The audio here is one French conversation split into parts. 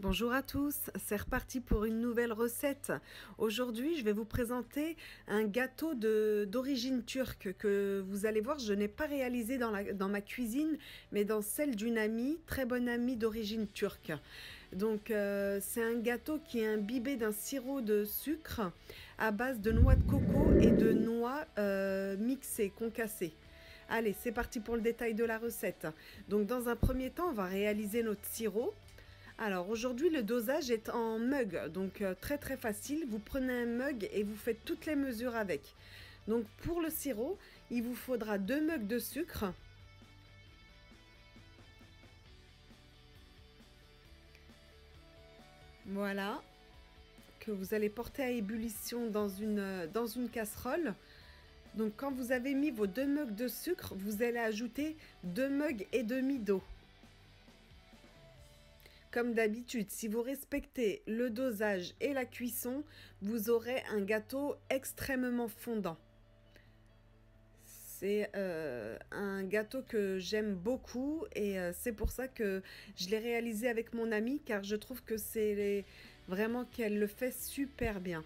Bonjour à tous, c'est reparti pour une nouvelle recette. Aujourd'hui, je vais vous présenter un gâteau d'origine turque que vous allez voir, je n'ai pas réalisé dans ma cuisine, mais dans celle d'une amie, très bonne amie d'origine turque. Donc, c'est un gâteau qui est imbibé d'un sirop de sucre à base de noix de coco et de noix mixées, concassées. Allez, c'est parti pour le détail de la recette. Donc, dans un premier temps, on va réaliser notre sirop. Alors aujourd'hui le dosage est en mug, donc très facile. Vous prenez un mug et vous faites toutes les mesures avec. Donc pour le sirop, il vous faudra 2 mugs de sucre. Voilà, que vous allez porter à ébullition dans une casserole. Donc quand vous avez mis vos 2 mugs de sucre, vous allez ajouter 2 mugs et demi d'eau. Comme d'habitude, si vous respectez le dosage et la cuisson, vous aurez un gâteau extrêmement fondant. C'est un gâteau que j'aime beaucoup et c'est pour ça que je l'ai réalisé avec mon amie car je trouve que c'est vraiment qu'elle le fait super bien.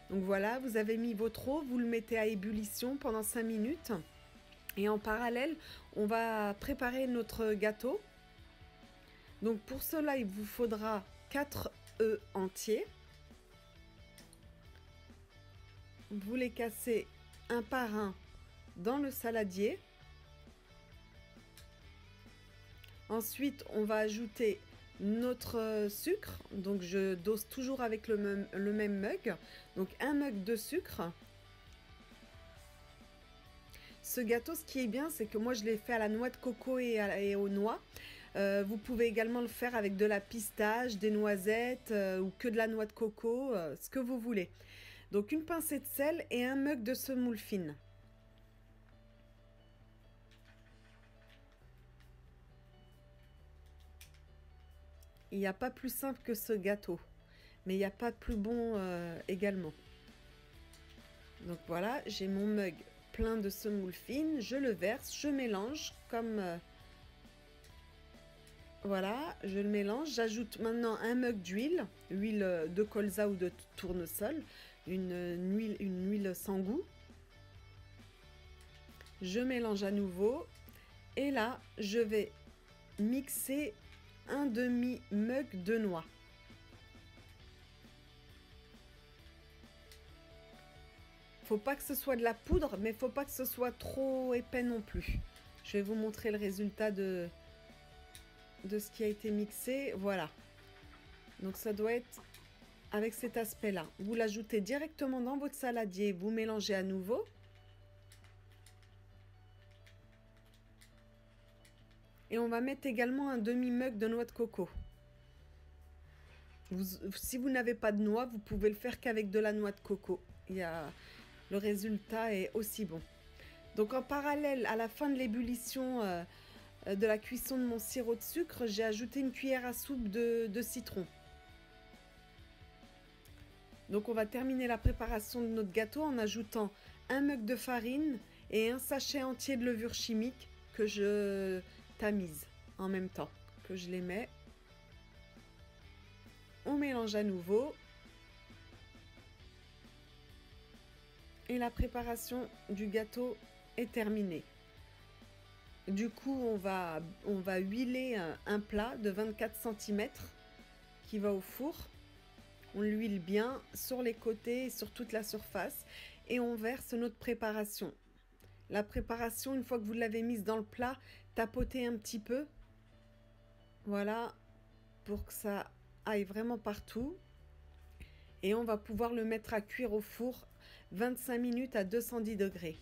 Donc voilà, vous avez mis votre eau, vous le mettez à ébullition pendant 5 minutes et en parallèle, on va préparer notre gâteau. Donc pour cela, il vous faudra 4 œufs entiers. Vous les cassez un par un dans le saladier. Ensuite, on va ajouter notre sucre. Donc je dose toujours avec le même mug. Donc un mug de sucre. Ce gâteau, ce qui est bien, c'est que moi je l'ai fait à la noix de coco et aux noix. Vous pouvez également le faire avec de la pistache, des noisettes ou que de la noix de coco, ce que vous voulez. Donc une pincée de sel et un mug de semoule fine. Il n'y a pas plus simple que ce gâteau, mais il n'y a pas plus bon également. Donc voilà, j'ai mon mug plein de semoule fine, je le verse, je mélange comme... Voilà, je le mélange. J'ajoute maintenant un mug d'huile, huile de colza ou de tournesol, une huile sans goût. Je mélange à nouveau et là, je vais mixer un demi-mug de noix. Faut pas que ce soit de la poudre, mais faut pas que ce soit trop épais non plus. Je vais vous montrer le résultat de ce qui a été mixé. Voilà, donc ça doit être avec cet aspect là. Vous l'ajoutez directement dans votre saladier, vous mélangez à nouveau et on va mettre également un demi mug de noix de coco. Si vous n'avez pas de noix, vous pouvez le faire qu'avec de la noix de coco. Le résultat est aussi bon. Donc en parallèle, à la fin de l'ébullition de la cuisson de mon sirop de sucre, j'ai ajouté une cuillère à soupe de citron. Donc on va terminer la préparation de notre gâteau en ajoutant un mug de farine et un sachet entier de levure chimique que je tamise en même temps que je les mets. On mélange à nouveau. Et la préparation du gâteau est terminée. Du coup, on va huiler un plat de 24 cm qui va au four. On l'huile bien sur les côtés et sur toute la surface et on verse notre préparation. La préparation, une fois que vous l'avez mise dans le plat, tapotez un petit peu. Voilà, pour que ça aille vraiment partout. Et on va pouvoir le mettre à cuire au four 25 minutes à 210 degrés.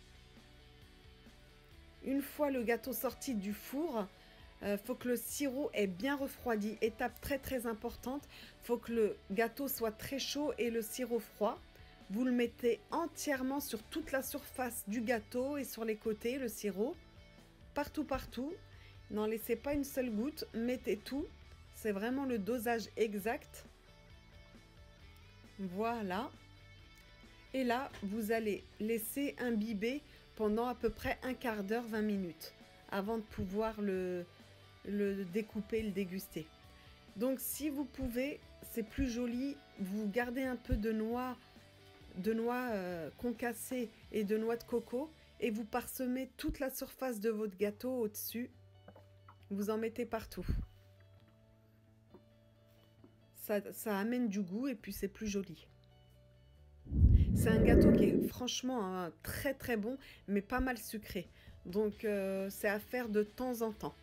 Une fois le gâteau sorti du four, faut que le sirop ait bien refroidi. Étape très importante, faut que le gâteau soit très chaud et le sirop froid. Vous le mettez entièrement sur toute la surface du gâteau et sur les côtés, le sirop. Partout. N'en laissez pas une seule goutte, mettez tout. C'est vraiment le dosage exact. Voilà. Et là, vous allez laisser imbiber pendant à peu près un quart d'heure, 20 minutes, avant de pouvoir le découper, le déguster. Donc si vous pouvez, c'est plus joli, vous gardez un peu de noix concassées et de noix de coco et vous parsemez toute la surface de votre gâteau au-dessus. Vous en mettez partout. Ça amène du goût et puis c'est plus joli. C'est un gâteau qui est franchement très très bon, mais pas mal sucré. Donc c'est à faire de temps en temps.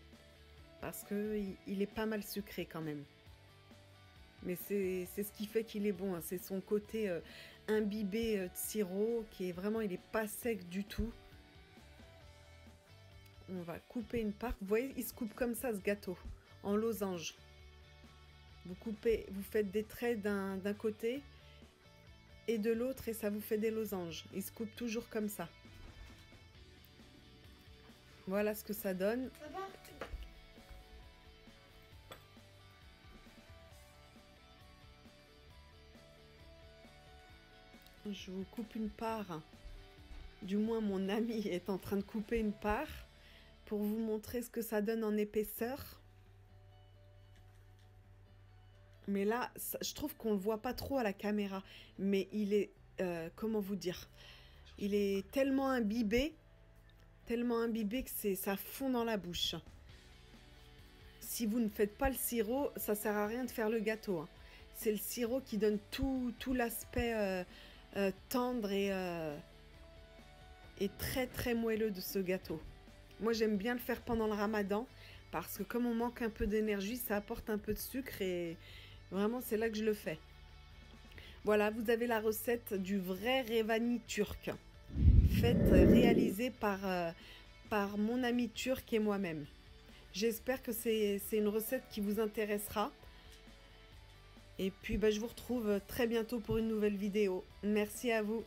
Parce qu'il est pas mal sucré quand même. Mais c'est ce qui fait qu'il est bon, hein. C'est son côté imbibé de sirop qui est vraiment, il n'est pas sec du tout. On va couper une part. Vous voyez, il se coupe comme ça ce gâteau, en losange. Vous coupez, vous faites des traits d'un côté et de l'autre et ça vous fait des losanges. Il se coupe toujours comme ça. Voilà ce que ça donne. Je vous coupe une part. Du moins, mon ami est en train de couper une part pour vous montrer ce que ça donne en épaisseur. Mais là, je trouve qu'on ne le voit pas trop à la caméra. Mais il est, comment vous dire, il est tellement imbibé que ça fond dans la bouche. Si vous ne faites pas le sirop, ça sert à rien de faire le gâteau, hein. C'est le sirop qui donne tout l'aspect tendre et très très moelleux de ce gâteau. Moi j'aime bien le faire pendant le ramadan parce que comme on manque un peu d'énergie, ça apporte un peu de sucre et vraiment c'est là que je le fais. Voilà, vous avez la recette du vrai Revani turc, réalisée par mon ami turc et moi-même. J'espère que c'est une recette qui vous intéressera. Et puis je vous retrouve très bientôt pour une nouvelle vidéo. Merci à vous.